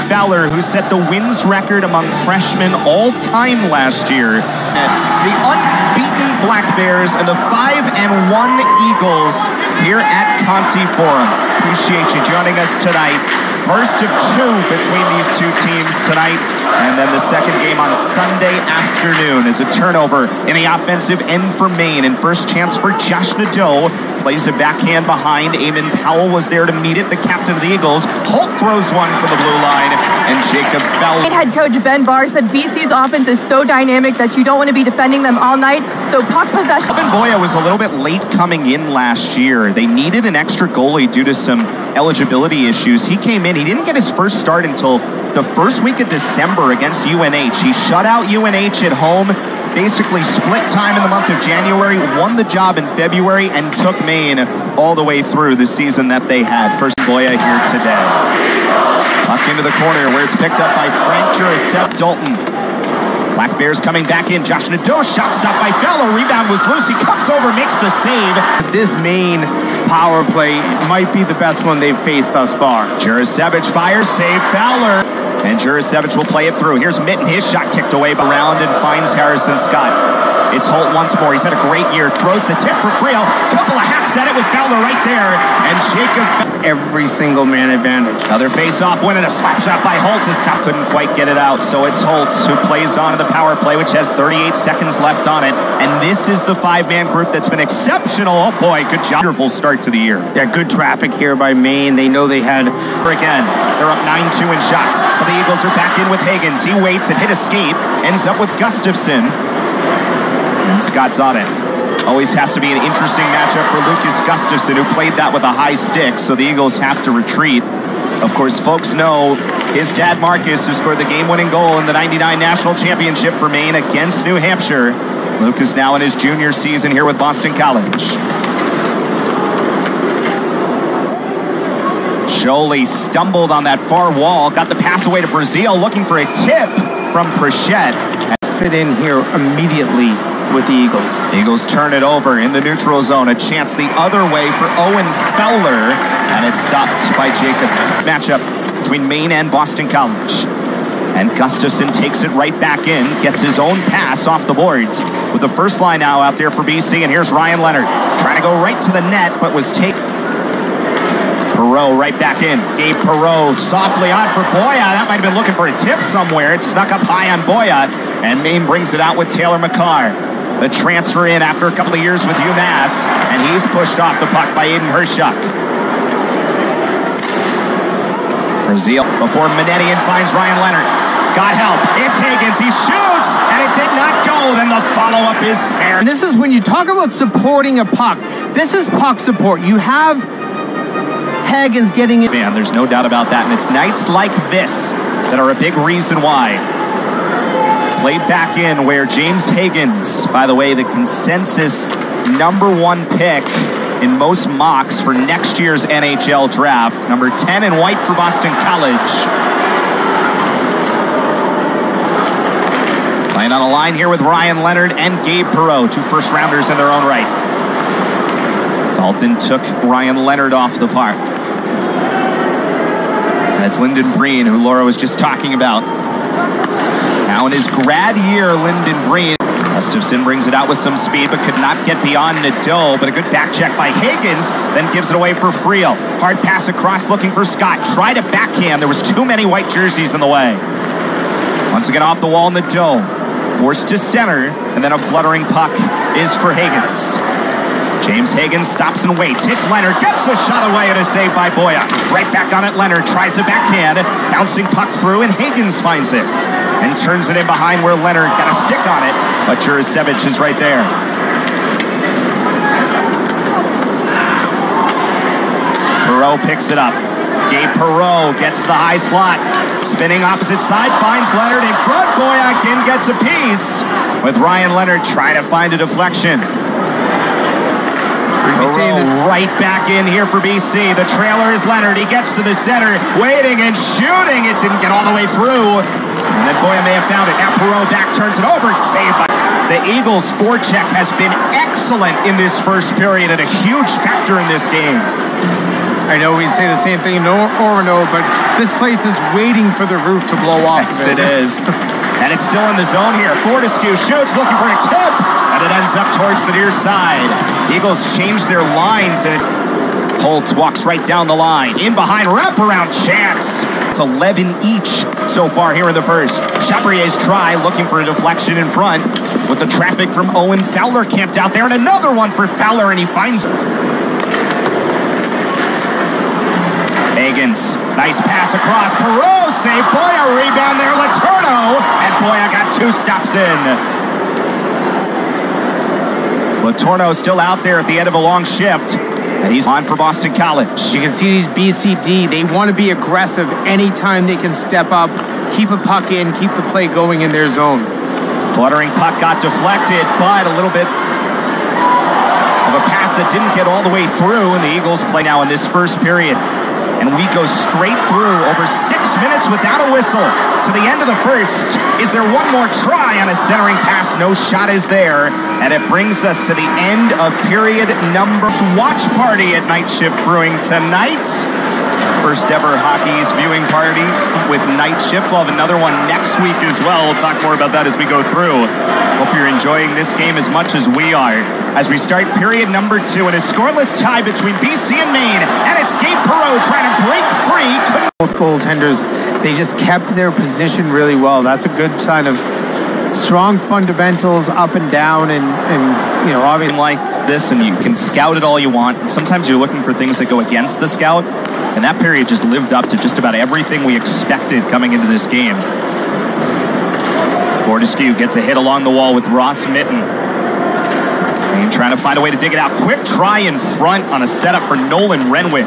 Fowler, who set the wins record among freshmen all time last year. The unbeaten Black Bears and the 5-1 Eagles here at Conti Forum. Appreciate you joining us tonight. First of two between these two teams tonight, and then the second game on Sunday afternoon is a turnover in the offensive end for Maine, and first chance for Josh Nadeau. Plays a backhand behind. Eamon Powell was there to meet it, the captain of the Eagles. Holt throws one from the blue line, and Jacob Fowler. Head coach Ben Barr said BC's offense is so dynamic that you don't want to be defending them all night, so puck possession. Alvin Boya was a little bit late coming in last year. They needed an extra goalie due to some eligibility issues. He came in. He didn't get his first start until the first week of December against UNH. He shut out UNH at home, basically split time in the month of January, won the job in February, and took Maine all the way through the season that they had. First Boya here today. Puck into the corner where it's picked up by Frank Jurasep Dalton. Black Bears coming back in. Josh Nadeau, shot stopped by Fowler. Rebound was loose. He comes over, makes the save. This Maine power play might be the best one they've faced thus far. Jurasevich fires, save Fowler. And Jurasevich will play it through. Here's Mitten, his shot kicked away around and finds Harrison Scott. It's Holt once more. He's had a great year. Throws the tip for Friel. Couple of hacks at it with Fowler right there. And Jacob. Every single man advantage. Another face-off win and a slap shot by Holt. His stop couldn't quite get it out. So it's Holt who plays on to the power play, which has 38 seconds left on it. And this is the five-man group that's been exceptional. Oh boy, good job. Wonderful start to the year. Yeah, good traffic here by Maine. They know they had. Again, they're up 9-2 in shots. But the Eagles are back in with Hagens. He waits and hit escape. Ends up with Gustafson. And Scott's on it. Always has to be an interesting matchup for Lucas Gustafson, who played that with a high stick, so the Eagles have to retreat. Of course, folks know his dad, Marcus, who scored the game-winning goal in the '99 National Championship for Maine against New Hampshire. Lucas now in his junior season here with Boston College. Jolie stumbled on that far wall, got the pass away to Brazil, looking for a tip from Prachette. Fit in here immediately with the Eagles. Eagles turn it over in the neutral zone. A chance the other way for Owen Fowler, and it's stopped by Jacob. Matchup between Maine and Boston College. And Gustafson takes it right back in, gets his own pass off the boards. With the first line now out there for BC, and here's Ryan Leonard. Trying to go right to the net, but was taken. Perreault right back in. Gabe Perreault softly on for Boya. That might have been looking for a tip somewhere. It snuck up high on Boya, and Maine brings it out with Taylor McCarr. The transfer in after a couple of years with UMass, and he's pushed off the puck by Aiden Hershuk. Brazil before Manetian finds Ryan Leonard. Got help. It's Hagens. He shoots, and it did not go. Then the follow-up is Sarah. And this is when you talk about supporting a puck. This is puck support. You have Hagens getting it. There's no doubt about that, and it's nights like this that are a big reason why. Played back in where James Hagens, by the way, the consensus #1 pick in most mocks for next year's NHL draft. Number 10 in white for Boston College. Playing on a line here with Ryan Leonard and Gabe Perreault, two first-rounders in their own right. Dalton took Ryan Leonard off the park. That's Lyndon Breen, who Laura was just talking about. Now in his grad year, Lyndon Breen. Gustafson brings it out with some speed, but could not get beyond Nadeau. But a good back check by Hagens, then gives it away for Friel. Hard pass across, looking for Scott. Tried a backhand. There was too many white jerseys in the way. Once again off the wall, Nadeau. Forced to center, and then a fluttering puck is for Hagens. James Hagens stops and waits, hits Leonard, gets a shot away, and a save by Boya. Right back on it, Leonard tries the backhand, bouncing puck through, and Hagens finds it. And turns it in behind where Leonard got a stick on it, but Jurasevich is right there. Perreault picks it up. Gabe Perreault gets the high slot. Spinning opposite side, finds Leonard in front. Boya again gets a piece, with Ryan Leonard trying to find a deflection. Perreault right back in here for BC. The trailer is Leonard. He gets to the center, waiting and shooting. It didn't get all the way through. And then Boya may have found it. Now Perreault back turns it over. It's saved by the Eagles' forecheck has been excellent in this first period and a huge factor in this game. I know we'd say the same thing in Orono, but this place is waiting for the roof to blow off. Yes, it is. And it's still in the zone here. Fortescue shoots, looking for a tip, and it ends up towards the near side. Eagles change their lines, and Holt walks right down the line. In behind, wraparound chance. It's 11 each so far here in the first. Chaprier's try, looking for a deflection in front, with the traffic from Owen Fowler camped out there, and another one for Fowler, and he finds Hagens, nice pass across. Perot save. Boya rebound there. Letourneau. And Boya got 2 stops in. Letourneau still out there at the end of a long shift. And he's on for Boston College. You can see these BCD. They want to be aggressive anytime they can step up, keep a puck in, keep the play going in their zone. Fluttering puck got deflected, but a little bit of a pass that didn't get all the way through. And the Eagles play now in this first period. And we go straight through over 6 minutes without a whistle to the end of the first. Is there one more try on a centering pass? No shot is there. And it brings us to the end of period number. Watch party at Night Shift Brewing tonight. First ever Hockey's viewing party with Night Shift. We'll have another one next week as well. We'll talk more about that as we go through. Hope you're enjoying this game as much as we are. As we start period number 2 in a scoreless tie between BC and Maine. And it's Gabe Perot trying to break free. Both goaltenders, they just kept their position really well. That's a good sign of strong fundamentals up and down, and you know, obviously like this, and you can scout it all you want. And sometimes you're looking for things that go against the scout. And that period just lived up to just about everything we expected coming into this game. Fortescue gets a hit along the wall with Ross Mitten. And trying to find a way to dig it out. Quick try in front on a setup for Nolan Renwick.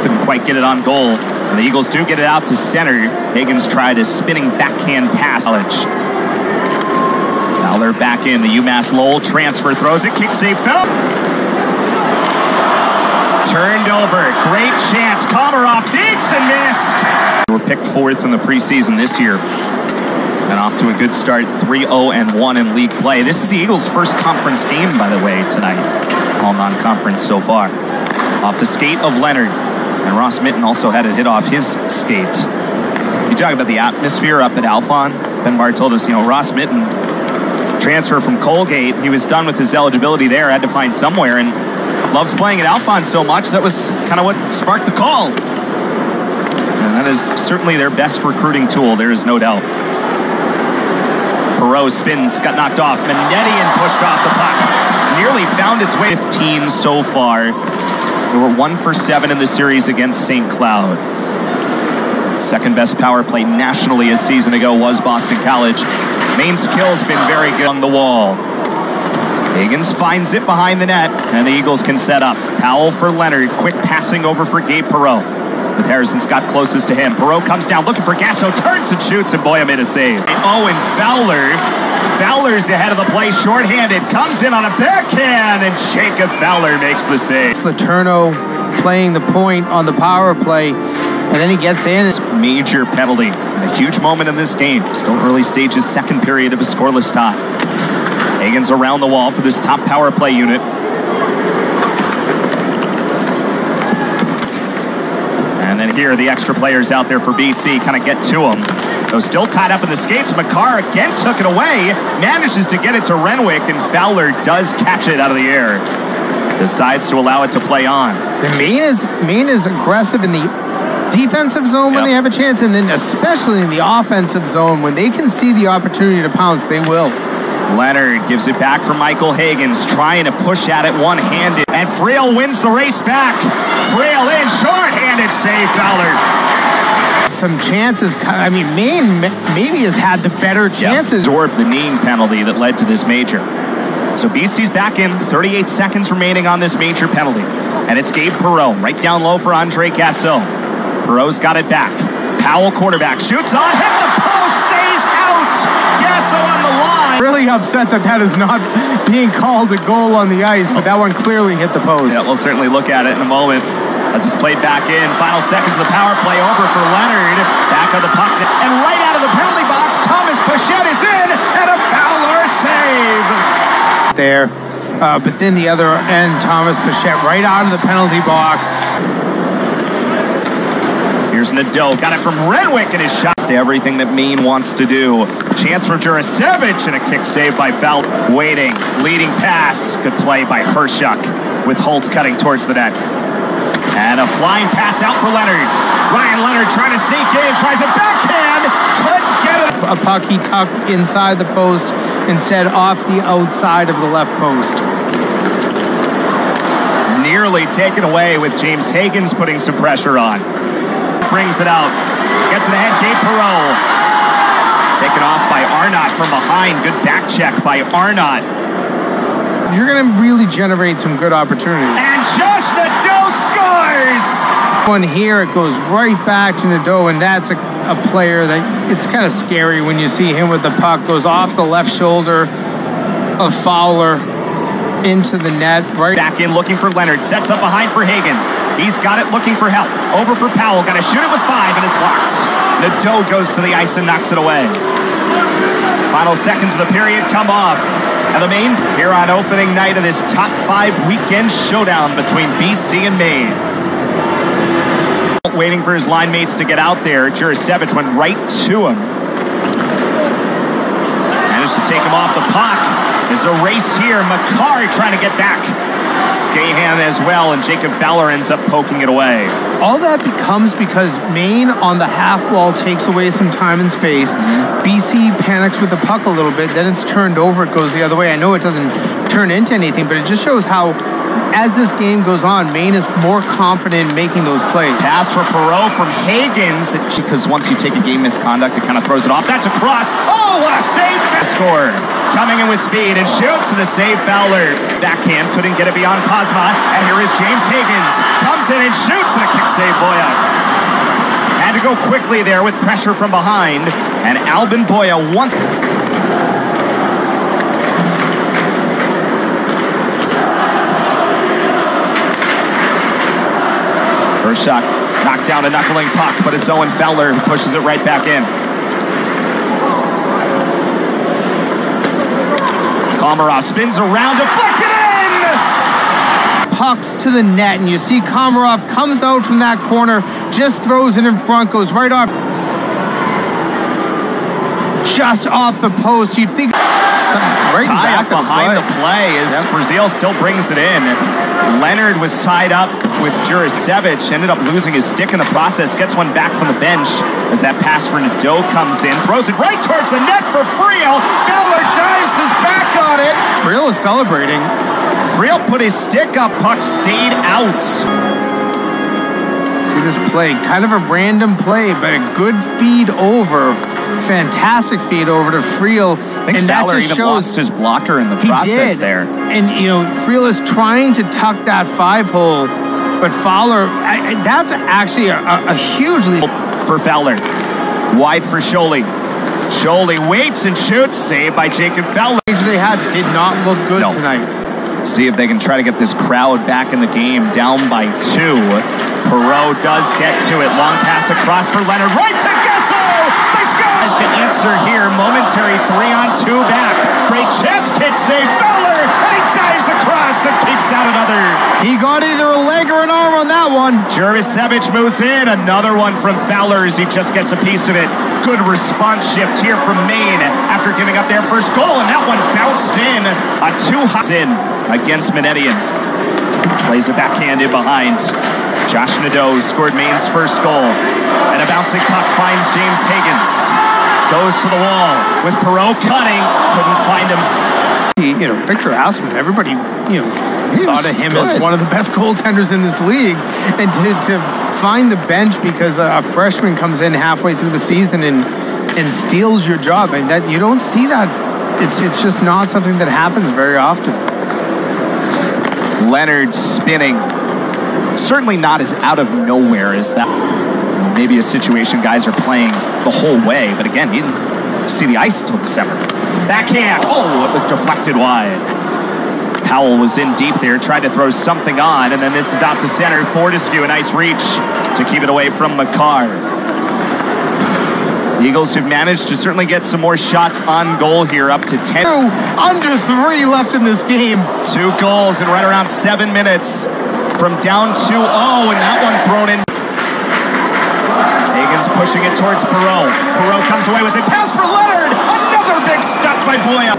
Couldn't quite get it on goal. And the Eagles do get it out to center. Hagens tried a spinning backhand pass. Fowler back in. The UMass Lowell transfer throws it. Kick save. Turned over. Great chance. Komarov digs and missed. We're picked 4th in the preseason this year. And off to a good start, 3-0-1 in league play. This is the Eagles' first conference game, by the way, tonight. All non-conference so far. Off the skate of Leonard. And Ross Mitten also had it hit off his skate. You talk about the atmosphere up at Alphon. Ben Barr told us, you know, Ross Mitten, transfer from Colgate, he was done with his eligibility there, had to find somewhere, and loved playing at Alphon so much, that was kind of what sparked the call. And that is certainly their best recruiting tool, there is no doubt. Perot spins, got knocked off. Menedian pushed off the puck. Nearly found its way. 15 so far. They were 1 for 7 in the series against St. Cloud. Second best power play nationally a season ago was Boston College. Main skill's been very good on the wall. Hagens finds it behind the net, and the Eagles can set up. Powell for Leonard. Quick passing over for Gabe Perot. With Harrison Scott closest to him. Perot comes down looking for Gasso, turns and shoots, and Boya made a save. Owen Fowler. Fowler's ahead of the play, shorthanded. Comes in on a backhand, and Jacob Fowler makes the save. it's Letourneau playing the point on the power play, and then he gets in. Major penalty. A huge moment in this game. Still early stages, second period of a scoreless tie. Hagens around the wall for this top power play unit. And then here, the extra players out there for BC kind of get to him. Though still tied up in the skates, McCarr again took it away, manages to get it to Renwick, and Fowler does catch it out of the air. Decides to allow it to play on. The Maine is aggressive in the defensive zone when they have a chance, and then especially in the offensive zone. When they can see the opportunity to pounce, they will. Leonard gives it back for Michael Hagens, trying to push at it one-handed. And Friel wins the race back. Friel in, short-handed save, Fowler. Some chances. I mean, Maine maybe has had the better chances. Absorbed the kneeing penalty that led to this major. So BC's back in, 38 seconds remaining on this major penalty. And it's Gabe Perot, right down low for Andre Gasso. Perot's got it back. Powell, quarterback, shoots on, hit the post, stays out. Gasso on the line. Really upset that is not being called a goal on the ice, but that one clearly hit the post. Yeah, we'll certainly look at it in a moment. As it's played back in, final seconds of the power play over for Leonard. Back of the puck, and right out of the penalty box, Thomas Bichette is in, and a Fowler save. There, but then the other end, Thomas Bichette right out of the penalty box. Here's Nadeau. Got it from Renwick in his shot. Everything that Maine wants to do. Chance from Jurasevich and a kick save by Fowler. Waiting. Leading pass. Good play by Hershuk with Holt cutting towards the net. And a flying pass out for Leonard. Ryan Leonard trying to sneak in. Tries a backhand. Couldn't get it. A puck he tucked inside the post instead off the outside of the left post. Nearly taken away with James Hagens putting some pressure on. Brings it out. Gets it ahead. Gabe Perreault. Taken off by Arnott from behind. Good back check by Arnott. You're going to really generate some good opportunities. And Josh Nadeau scores! One here, it goes right back to Nadeau, and that's a player that it's kind of scary when you see him with the puck. Goes off the left shoulder of Fowler into the net. Right back in looking for Leonard. Sets up behind for Hagens. He's got it looking for help. Over for Powell. Got to shoot it with 5, and it's blocked. Nadeau goes to the ice and knocks it away. Final seconds of the period come off. And the Maine here on opening night of this top 5 weekend showdown between BC and Maine. Waiting for his line mates to get out there. Jurasevich went right to him. Managed to take him off the puck. There's a race here. Makar trying to get back. Skahan as well, and Jacob Fowler ends up poking it away. All that becomes because Maine on the half wall takes away some time and space. BC panics with the puck a little bit, then it's turned over, it goes the other way. I know it doesn't turn into anything, but it just shows how, as this game goes on, Maine is more confident in making those plays. Pass for Perreault from Hagens, because once you take a game misconduct, it kind of throws it off. That's a cross. Oh, what a save! Score. Coming in with speed and shoots, and a save. Fowler. Backhand, couldn't get it beyond Cosma. And here is James Hagens. Comes in and shoots, and a kick save, Boya. Had to go quickly there with pressure from behind. And Albin Boya wants... Hershuk knocked down a knuckling puck, but it's Owen Fowler who pushes it right back in. Komarov spins around, deflected in! Pucks to the net, and you see Komarov comes out from that corner, just throws it in front, goes right off. Just off the post. You'd think right tie up behind the play as Brazil still brings it in. Leonard was tied up with Jurasevich, ended up losing his stick in the process, gets one back from the bench as that pass for Nadeau comes in, throws it right towards the net for Friel. Fowler dives his back on it. Friel is celebrating. Friel put his stick up, puck stayed out. See this play, kind of a random play, but a good feed over. Fantastic feed over to Friel. I think Fowler even lost his blocker in the process there. And, you know, Friel is trying to tuck that 5-hole, but Fowler, that's actually a huge lead. For Fowler. Wide for Scholey. Scholey waits and shoots. Saved by Jacob Fowler. They had did not look good tonight. See if they can try to get this crowd back in the game. Down by 2. Perreault does get to it. Long pass across for Leonard. Right to Gesso! They score! To answer here. Momentary 3-on-2 back. Great chance. Kick save. Fowler! And he dives across and keeps out another. He got either a leg or an arm on that one. Jurasevich moves in. Another one from Fowler as he just gets a piece of it. Good response shift here from Maine after giving up their first goal. And that one bounced in. A 2-hot in against Manetian. Plays it backhanded behind. Josh Nadeau scored Maine's first goal. And a bouncing puck finds James Hagens. Goes to the wall with Perreault cutting. Couldn't find him. You know, Victor Asman, everybody, you know, thought of him as one of the best goaltenders in this league. And to find the bench because a freshman comes in halfway through the season and steals your job. And that you don't see that. It's just not something that happens very often. Leonard spinning. Certainly not as out of nowhere as that. Maybe a situation guys are playing the whole way, but again, he didn't see the ice until December. Backhand. Oh, it was deflected wide. Powell was in deep there, tried to throw something on, and then this is out to center. Fortescue, a nice reach to keep it away from Makar. The Eagles have managed to certainly get some more shots on goal here, up to 10. Under 3 left in this game. 2 goals in right around 7 minutes from down 2-0, and that one thrown in. Hagens pushing it towards Perreault. Perreault comes away with it. Pass for Leonard. Another big stop by Boya.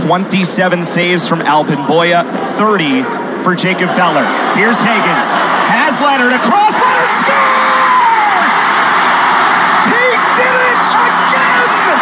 27 saves from Alban Boya, 30 for Jacob Fowler. Here's Hagens. Has Leonard across. Leonard score! He did it again!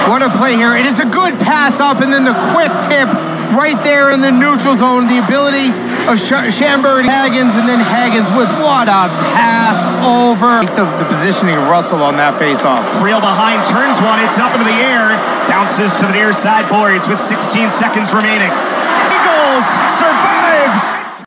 What a play here. And it's a good pass up, and then the quick tip right there in the neutral zone. The ability of Schamberg, Hagens, and then Hagens with what a pass over. The positioning of Russell on that face-off. Friel behind, turns one, it's up into the air. Bounces to the near side boards with 16 seconds remaining. Eagles survive.